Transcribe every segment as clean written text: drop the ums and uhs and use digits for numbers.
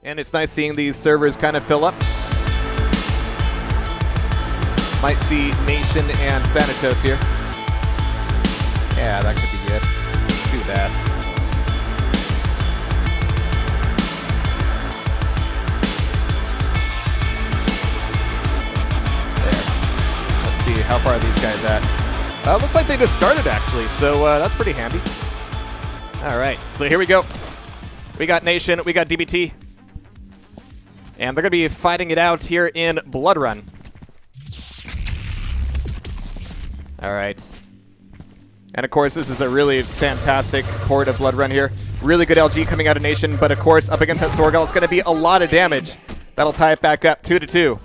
And it's nice seeing these servers kind of fill up. Might see Nayshun and Thanatos here. Yeah, that could be good. Let's do that. There. Let's see, how far are these guys at? Looks like they just started, actually, so that's pretty handy. All right, so here we go. We got Nayshun, we got DBT. And they're going to be fighting it out here in Blood Run. All right. And of course, this is a really fantastic horde of Blood Run here. Really good LG coming out of Nayshun, but of course, up against that Sorgal, it's going to be a lot of damage. That'll tie it back up 2-2.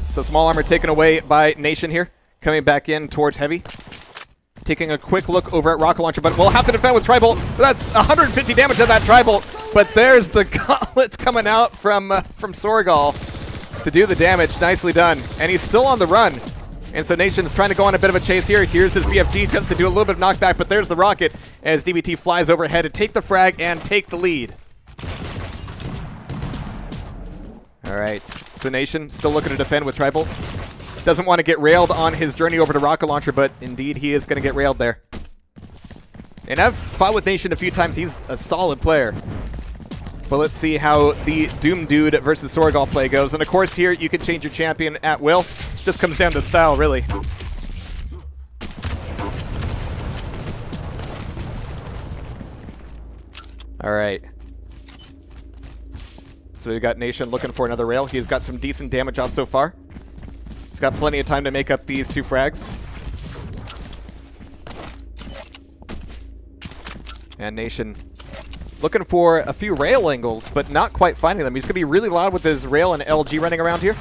So small armor taken away by Nayshun here, coming back in towards heavy. Taking a quick look over at Rocket Launcher, but we'll have to defend with Tri-Bolt. That's 150 damage on that Tri-Bolt, but there's the gauntlets coming out from Sorgal to do the damage. Nicely done. And he's still on the run. And so Nayshun's trying to go on a bit of a chase here. Here's his BFG just to do a little bit of knockback, but there's the rocket as DBT flies overhead to take the frag and take the lead. All right, so Nayshun still looking to defend with Tri-Bolt. Doesn't want to get railed on his journey over to Rocket Launcher, but indeed he is going to get railed there. And I've fought with Nayshun a few times. He's a solid player. But let's see how the Doom Dude versus Sorgal play goes. And of course here you can change your champion at will. Just comes down to style, really. All right. So we've got Nayshun looking for another rail. He's got some decent damage off so far. He's got plenty of time to make up these two frags. And Nayshun looking for a few rail angles, but not quite finding them. He's going to be really loud with his rail and LG running around here.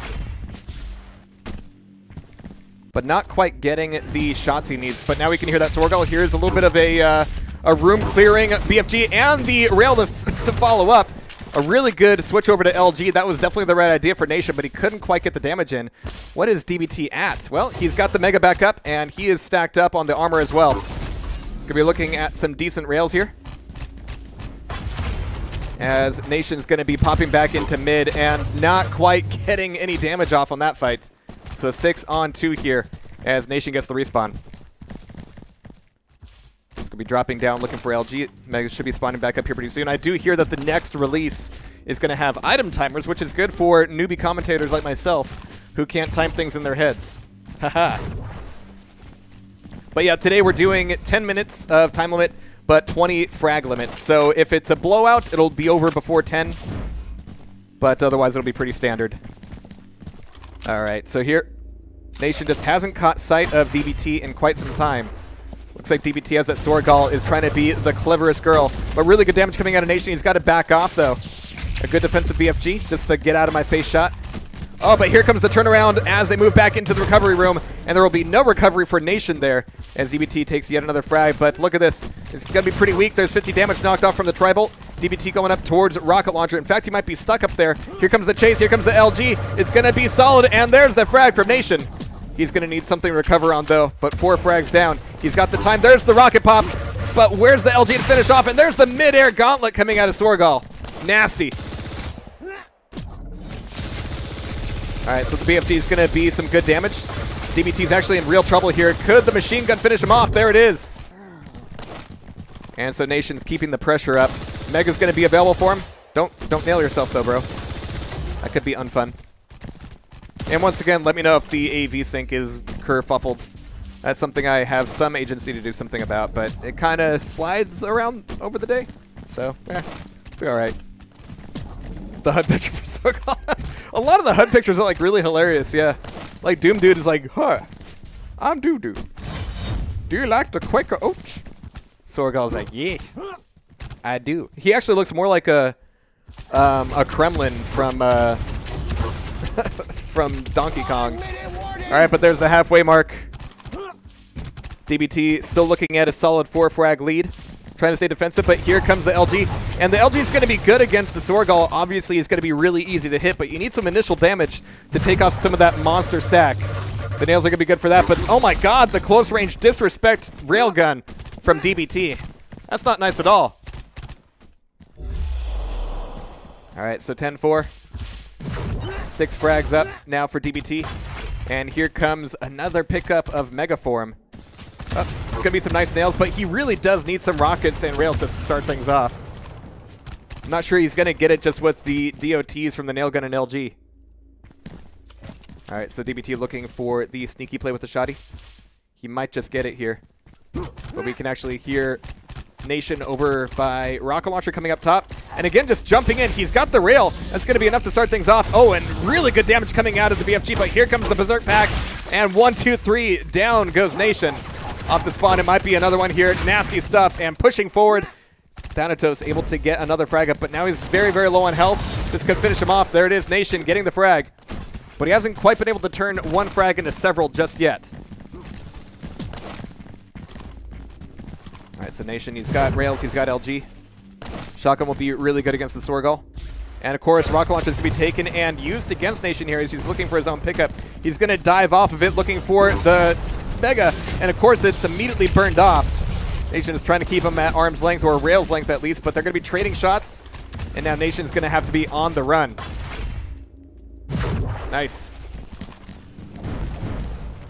But not quite getting the shots he needs. But now we can hear that Sorgal. Here's a little bit of a room clearing BFG and the rail to follow up. A really good switch over to LG. That was definitely the right idea for Nayshun, but he couldn't quite get the damage in. What is DBT at? Well, he's got the Mega back up, and he is stacked up on the armor as well. Gonna be looking at some decent rails here, as Nayshun's gonna be popping back into mid and not quite getting any damage off on that fight. So 6-on-2 here as Nayshun gets the respawn. It's going to be dropping down, looking for LG. Mega should be spawning back up here pretty soon. I do hear that the next release is going to have item timers, which is good for newbie commentators like myself who can't time things in their heads. Haha. But yeah, today we're doing 10 minutes of time limit, but 20 frag limit. So if it's a blowout, it'll be over before 10. But otherwise, it'll be pretty standard. All right, so here, Nayshun just hasn't caught sight of DBT in quite some time. Looks like DBT as that Sorgal is trying to be the cleverest girl. But really good damage coming out of Nayshun. He's got to back off, though. A good defensive BFG, just the get out of my face shot. Oh, but here comes the turnaround as they move back into the recovery room. And there will be no recovery for Nayshun there as DBT takes yet another frag. But look at this. It's going to be pretty weak. There's 50 damage knocked off from the Tri-Bolt. DBT going up towards Rocket Launcher. In fact, he might be stuck up there. Here comes the chase. Here comes the LG. It's going to be solid. And there's the frag from Nayshun. He's going to need something to recover on, though. But 4 frags down. He's got the time. There's the rocket pop. But where's the LG to finish off? And there's the mid-air gauntlet coming out of Sorgal. Nasty. All right, so the BFG is going to be some good damage. DBT's actually in real trouble here. Could the machine gun finish him off? There it is. And so Nayshun's keeping the pressure up. Mega's going to be available for him. Don't nail yourself, though, bro. That could be unfun. And once again, let me know if the AV sync is kerfuffled. That's something I have some agents need to do something about, but it kind of slides around over the day. So, yeah, be all right. The HUD picture for Sorgal. A lot of the HUD pictures are like really hilarious, yeah. Like Doom Dude is like, huh, I'm Doom Dude. Do you like the Quaker Oats? Sorgal's like, yes, I do. He actually looks more like a Kremlin from from Donkey Kong. All right, but there's the halfway mark. DBT still looking at a solid 4 frag lead. Trying to stay defensive, but here comes the LG. And the LG is going to be good against the Sorgal. Obviously, it's going to be really easy to hit, but you need some initial damage to take off some of that monster stack. The nails are going to be good for that, but oh my god, the close range disrespect railgun from DBT. That's not nice at all. All right, so 10-4. 6 frags up now for DBT. And here comes another pickup of Megaform. Oh, it's going to be some nice nails, but he really does need some rockets and rails to start things off. I'm not sure he's going to get it just with the DOTs from the nail gun and LG. All right, so DBT looking for the sneaky play with the shoddy. He might just get it here. But we can actually hear Nayshun over by rocket launcher coming up top. And again, just jumping in. He's got the rail. That's going to be enough to start things off. Oh, and really good damage coming out of the BFG. But here comes the Berserk Pack. And 1, 2, 3. Down goes Nayshun. Off the spawn, it might be another one here. Nasty stuff. And pushing forward. Thanatos able to get another frag up. But now he's very, very low on health. This could finish him off. There it is. Nayshun getting the frag. But he hasn't quite been able to turn one frag into several just yet. All right, so Nayshun, he's got rails, he's got LG. Shotgun will be really good against the Sorgal. And of course, rocket launch is going to be taken and used against Nayshun here as he's looking for his own pickup. He's going to dive off of it, looking for the Mega. And of course, it's immediately burned off. Nayshun is trying to keep him at arm's length, or rail's length at least, but they're going to be trading shots. And now Nayshun's going to have to be on the run. Nice.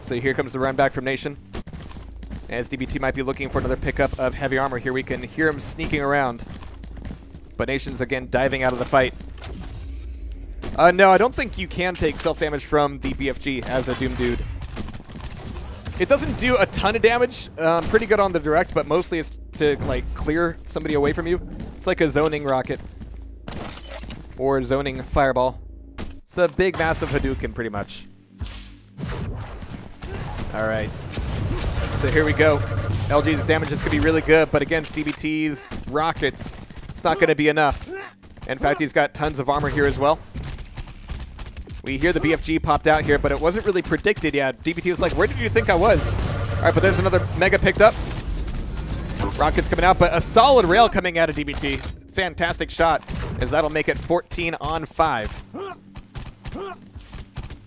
So here comes the run back from Nayshun. As DBT might be looking for another pickup of heavy armor here. We can hear him sneaking around. But Nayshun's again diving out of the fight. No, I don't think you can take self-damage from the BFG as a Doom Dude. It doesn't do a ton of damage. Pretty good on the direct, but mostly it's to like clear somebody away from you. It's like a zoning rocket. Or zoning fireball. It's a big, massive Hadouken, pretty much. All right. So here we go. LG's damage is going to be really good, but against DBT's rockets, it's not going to be enough. In fact, he's got tons of armor here as well. We hear the BFG popped out here, but it wasn't really predicted yet. DBT was like, where did you think I was? All right, but there's another Mega picked up. Rockets coming out, but a solid rail coming out of DBT. Fantastic shot, as that'll make it 14 on 5.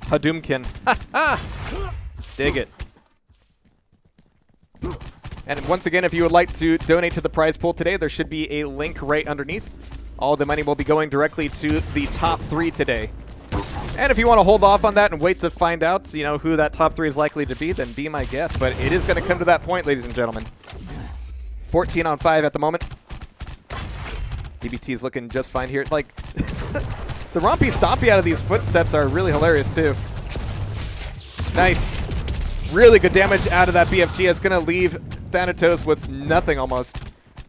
Hadouken. Dig it. And once again, if you would like to donate to the prize pool today, there should be a link right underneath. All the money will be going directly to the top 3 today. And if you want to hold off on that and wait to find out, you know, who that top 3 is likely to be, then be my guest. But it is going to come to that point, ladies and gentlemen. 14 on 5 at the moment. DBT is looking just fine here. Like, the rompy stompy out of these footsteps are really hilarious, too. Nice. Really good damage out of that BFG. It's going to leave Thanatos with nothing almost.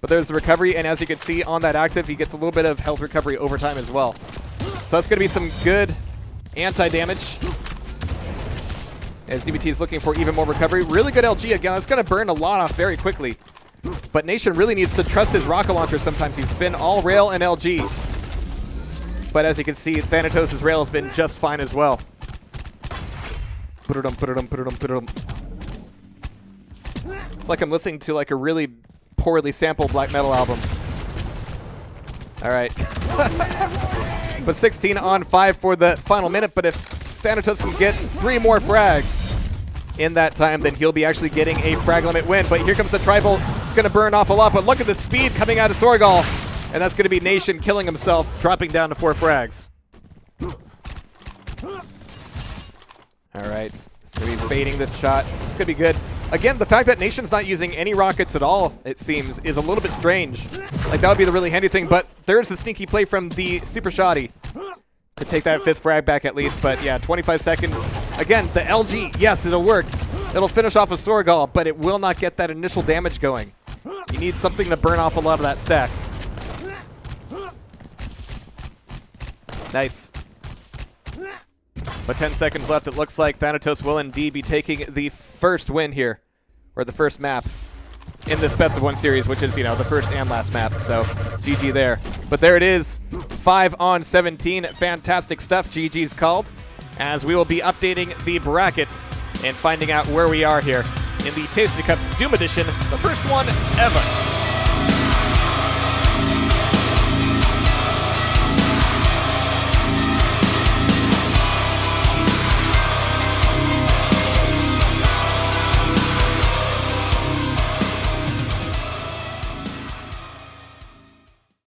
But there's the recovery, and as you can see on that active, he gets a little bit of health recovery over time as well. So that's going to be some good anti-damage. As DBT is looking for even more recovery. Really good LG again. That's going to burn a lot off very quickly. But Nayshun really needs to trust his rocket launcher sometimes. He's been all rail and LG. But as you can see, Thanatos' rail has been just fine as well. It's like I'm listening to like a really poorly sampled black metal album. All right. But 16 on 5 for the final minute. But if Thanatos can get 3 more frags in that time, then he'll be actually getting a frag limit win. But here comes the tribal. It's going to burn off a lot. But look at the speed coming out of Sorgal. And that's going to be Nayshun killing himself, dropping down to 4 frags. All right, so he's baiting this shot. It's going to be good. Again, the fact that Nayshun's not using any rockets at all, it seems, is a little bit strange. Like, that would be the really handy thing, but there's a sneaky play from the Super Shoddy to take that 5th frag back at least. But yeah, 25 seconds. Again, the LG, yes, it'll work. It'll finish off a Sorgal, but it will not get that initial damage going. You need something to burn off a lot of that stack. Nice. But 10 seconds left. It looks like Thanatos will indeed be taking the first win here, or the first map in this best of 1 series, which is, you know, the first and last map. So GG there. But there it is, 5 on 17. Fantastic stuff. GG's called, as we will be updating the bracket and finding out where we are here in the TastyCup's Doom Edition, the first one ever.